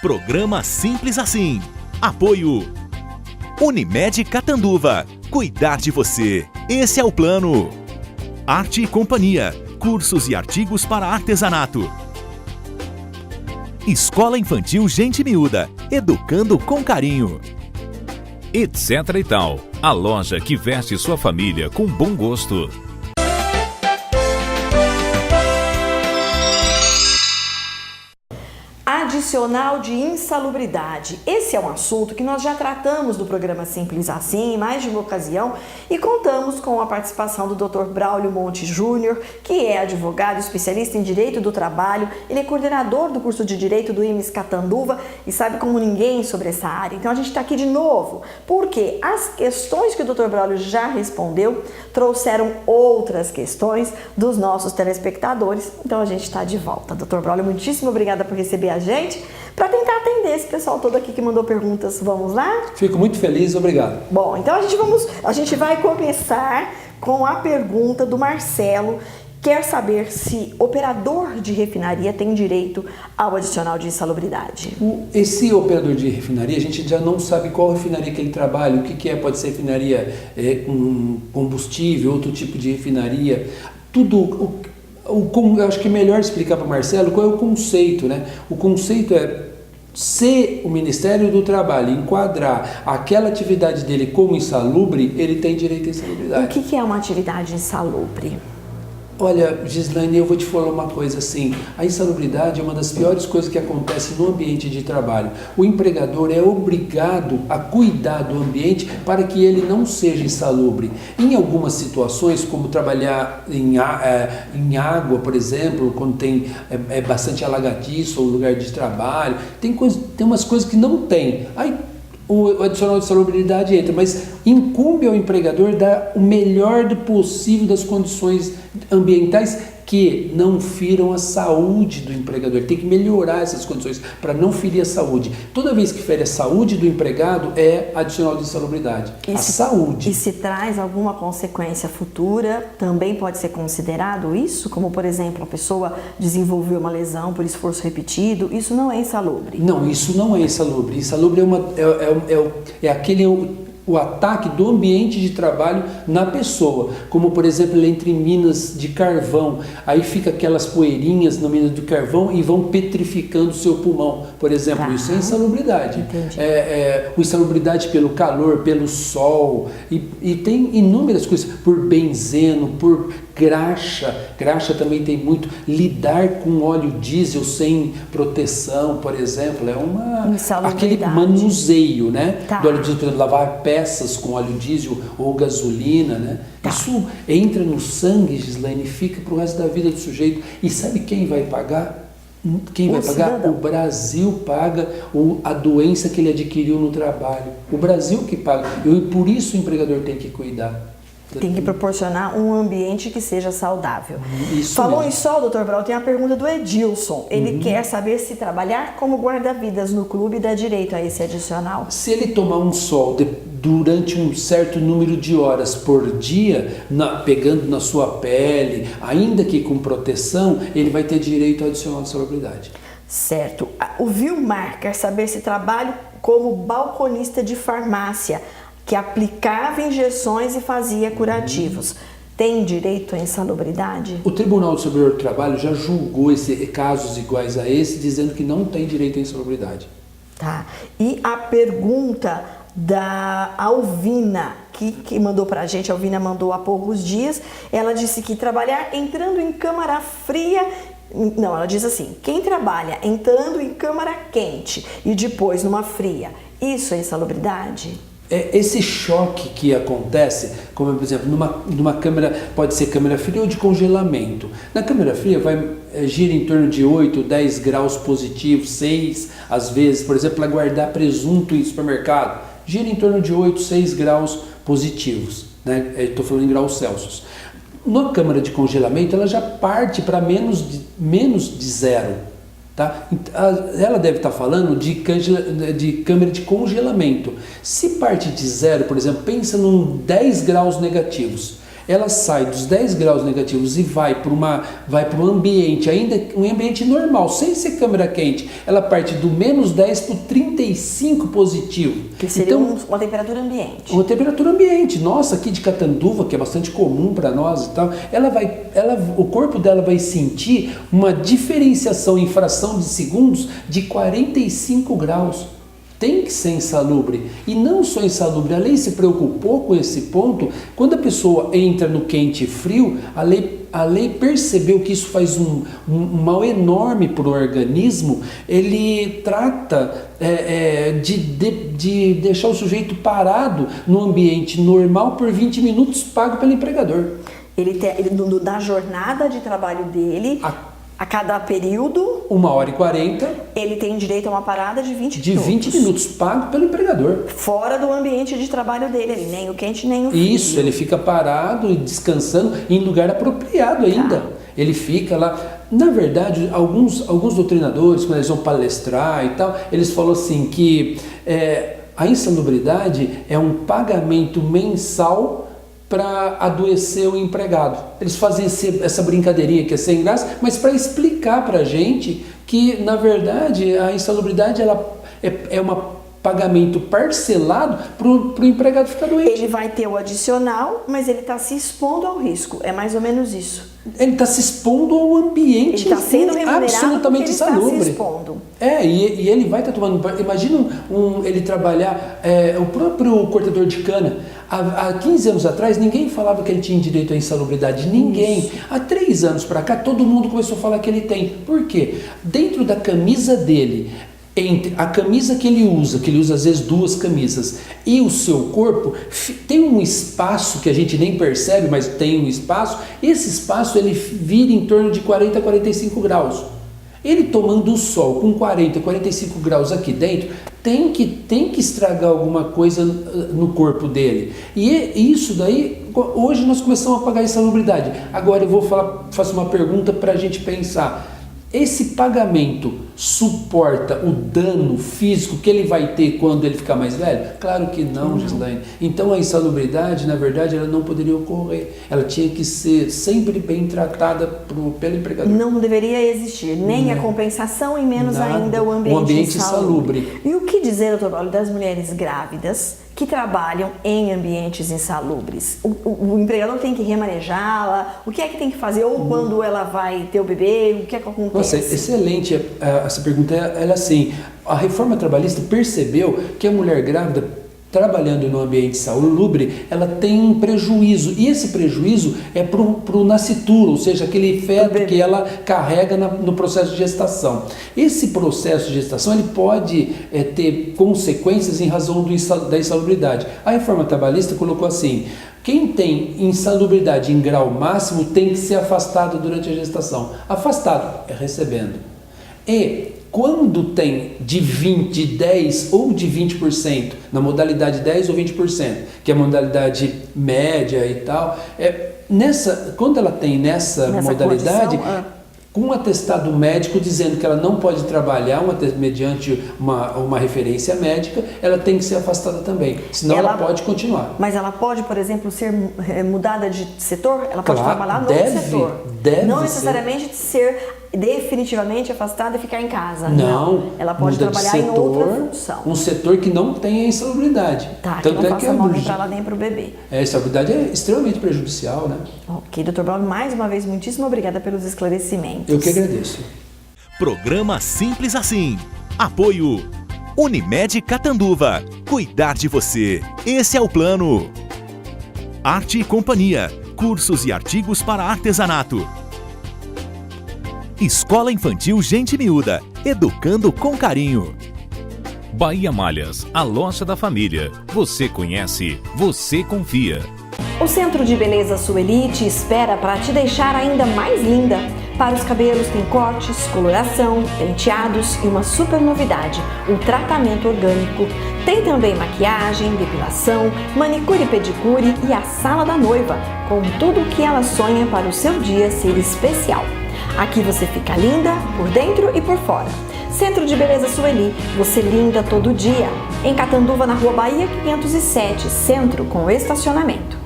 Programa Simples Assim. Apoio Unimed Catanduva. Cuidar de você. Esse é o plano. Arte e Companhia. Cursos e artigos para artesanato. Escola Infantil Gente Miúda. Educando com carinho. Etc e tal. A loja que veste sua família com bom gosto. Adicional de insalubridade. Esse é um assunto que nós já tratamos no programa Simples Assim, em mais de uma ocasião, e contamos com a participação do Dr. Braulio Monte Júnior, que é advogado especialista em Direito do Trabalho. Ele é coordenador do curso de Direito do IMES Catanduva e sabe como ninguém sobre essa área. Então a gente está aqui de novo, porque as questões que o Dr. Braulio já respondeu trouxeram outras questões dos nossos telespectadores. Então a gente está de volta. Dr. Braulio, muitíssimo obrigada por receber a gente, para tentar atender esse pessoal todo aqui que mandou perguntas. Vamos lá? Fico muito feliz, obrigado. Bom, então a gente vai começar com a pergunta do Marcelo. Quer saber se operador de refinaria tem direito ao adicional de insalubridade. Esse operador de refinaria, a gente já não sabe qual refinaria que ele trabalha, o que é, pode ser refinaria com combustível, outro tipo de refinaria, tudo. Eu acho que é melhor explicar para o Marcelo qual é o conceito, né? O conceito é, se o Ministério do Trabalho enquadrar aquela atividade dele como insalubre, ele tem direito à insalubridade. O que é uma atividade insalubre? Olha, Gislaine, eu vou te falar uma coisa assim, a insalubridade é uma das piores coisas que acontece no ambiente de trabalho. O empregador é obrigado a cuidar do ambiente para que ele não seja insalubre. Em algumas situações, como trabalhar em água, por exemplo, quando tem bastante alagadiço ou lugar de trabalho, tem umas coisas que não tem. Aí o adicional de salubridade entra, mas incumbe ao empregador dar o melhor possível das condições ambientais que não firam a saúde do empregador. Tem que melhorar essas condições para não ferir a saúde. Toda vez que fere a saúde do empregado é adicional de insalubridade. Saúde. E se traz alguma consequência futura, também pode ser considerado isso? Como, por exemplo, a pessoa desenvolveu uma lesão por esforço repetido, isso não é insalubre? Não, isso não é insalubre. Insalubre é aquele... o ataque do ambiente de trabalho na pessoa, como por exemplo entre minas de carvão, aí fica aquelas poeirinhas na mina de carvão e vão petrificando o seu pulmão, por exemplo, isso é insalubridade. O insalubridade pelo calor, pelo sol, e tem inúmeras coisas, por benzeno, por graxa também tem muito, lidar com óleo diesel sem proteção, por exemplo, aquele manuseio, né, do óleo diesel, por exemplo, lavar peças com óleo diesel ou gasolina, né, isso entra no sangue, Gislaine, e fica pro resto da vida do sujeito, e sabe quem vai pagar? O Brasil paga a doença que ele adquiriu no trabalho, o Brasil que paga, e por isso o empregador tem que cuidar. Tem que proporcionar um ambiente que seja saudável. Isso Falou mesmo. em sol, doutor Braulio, tem a pergunta do Edilson. Ele quer saber se trabalhar como guarda-vidas no clube dá direito a esse adicional. Se ele tomar um sol durante um certo número de horas por dia, pegando na sua pele, ainda que com proteção, ele vai ter direito ao adicional de salubridade. Certo. O Vilmar quer saber se trabalho como balconista de farmácia, que aplicava injeções e fazia curativos. Tem direito à insalubridade? O Tribunal Superior do Trabalho já julgou casos iguais a esse, dizendo que não tem direito à insalubridade. Tá. E a pergunta da Alvina, que mandou pra gente, a Alvina mandou há poucos dias, ela disse que trabalhar entrando em câmara fria... Não, ela diz assim, quem trabalha entrando em câmara quente e depois numa fria, isso é insalubridade? Esse choque que acontece, como por exemplo, numa câmara, pode ser câmara fria ou de congelamento. Na câmara fria gira em torno de 8, 10 graus positivos, 6, às vezes, por exemplo, para guardar presunto em supermercado, gira em torno de 8, 6 graus positivos, né? Estou falando em graus Celsius. Na câmara de congelamento, ela já parte para menos de zero. Tá? Ela deve estar falando de câmara de congelamento. Se parte de zero, por exemplo, pensa num 10 graus negativos. ela sai dos 10 graus negativos e vai para um ambiente, ainda um ambiente normal, sem ser câmara quente, ela parte do menos 10 para o 35 positivo. Que seria então, uma temperatura ambiente. Uma temperatura ambiente. Nossa, aqui de Catanduva, que é bastante comum para nós e tal, o corpo dela vai sentir uma diferenciação em fração de segundos de 45 graus. Tem que ser insalubre. E não só insalubre, a lei se preocupou com esse ponto. Quando a pessoa entra no quente e frio, a lei percebeu que isso faz um mal enorme para o organismo. Ele trata de deixar o sujeito parado no ambiente normal por 20 minutos, pago pelo empregador. Na jornada de trabalho dele, a cada período, 1h40, ele tem direito a uma parada de 20 minutos. De 20 minutos, pago pelo empregador. Fora do ambiente de trabalho dele, nem o quente nem o frio. Isso, ele fica parado e descansando em lugar apropriado ainda. Tá. Ele fica lá. Na verdade, alguns doutrinadores, quando eles vão palestrar e tal, eles falam assim que a insalubridade é um pagamento mensal para adoecer o empregado. Eles fazem essa brincadeirinha que é sem graça, mas para explicar para a gente que, na verdade, a insalubridade ela é um pagamento parcelado para o empregado ficar doente. Ele vai ter o adicional, mas ele está se expondo ao risco. É mais ou menos isso. Ele está se expondo ao ambiente. Ele está sendo remunerado absolutamente porque ele insalubre. está se expondo. E ele vai estar tomando... Imagina ele trabalhar... o próprio cortador de cana. Há 15 anos atrás, ninguém falava que ele tinha direito à insalubridade. Ninguém. Isso. Há 3 anos para cá, todo mundo começou a falar que ele tem. Por quê? Dentro da camisa dele... Entre a camisa que ele usa às vezes 2 camisas, e o seu corpo, tem um espaço que a gente nem percebe, mas tem um espaço. Esse espaço ele vira em torno de 40 a 45 graus. Ele tomando o sol com 40, 45 graus aqui dentro, tem que estragar alguma coisa no corpo dele. E isso daí, hoje nós começamos a pagar insalubridade. Agora eu faço uma pergunta para a gente pensar. Esse pagamento suporta o dano físico que ele vai ter quando ele ficar mais velho? Claro que não, Gislaine. Então a insalubridade, na verdade, ela não poderia ocorrer. Ela tinha que ser sempre bem tratada pelo empregador. Não deveria existir nem a compensação e menos ainda o ambiente insalubre. E o que dizer, doutor Paulo, das mulheres grávidas que trabalham em ambientes insalubres? O empregador tem que remanejá-la? O que é que tem que fazer? Ou quando ela vai ter o bebê? O que é que acontece? Nossa, excelente essa pergunta. Ela assim, a reforma trabalhista percebeu que a mulher grávida, trabalhando no ambiente insalubre, ela tem um prejuízo, e esse prejuízo é para o nascituro, ou seja, aquele feto que ela carrega no processo de gestação. Esse processo de gestação ele pode ter consequências em razão da insalubridade. A reforma trabalhista colocou assim: quem tem insalubridade em grau máximo tem que ser afastado durante a gestação. Afastado é recebendo. E quando tem de 10 ou de 20%, na modalidade 10 ou 20%, que é a modalidade média e tal, quando ela tem nessa modalidade, com um atestado médico dizendo que ela não pode trabalhar mediante uma referência médica, ela tem que ser afastada também, senão ela pode continuar. Mas ela pode, por exemplo, ser mudada de setor? Ela pode trabalhar no setor? Não necessariamente ser definitivamente afastada e ficar em casa. Não. Ela pode trabalhar em outra função. Um setor que não tem a insalubridade. Que não faça mal nem para ela nem para o bebê. A insalubridade é extremamente prejudicial, né? Ok, doutor Braulio, mais uma vez, muitíssimo obrigada pelos esclarecimentos. Eu que agradeço. Programa Simples Assim. Apoio Unimed Catanduva. Cuidar de você. Esse é o plano. Arte e Companhia. Cursos e artigos para artesanato. Escola Infantil Gente Miúda, educando com carinho. Bahia Malhas, a loja da família. Você conhece, você confia. O Centro de Beleza Sueli te espera para te deixar ainda mais linda. Para os cabelos tem cortes, coloração, penteados e uma super novidade, o tratamento orgânico. Tem também maquiagem, depilação, manicure e pedicure e a sala da noiva, com tudo o que ela sonha para o seu dia ser especial. Aqui você fica linda por dentro e por fora. Centro de Beleza Sueli, você linda todo dia. Em Catanduva, na Rua Bahia 507, centro com estacionamento.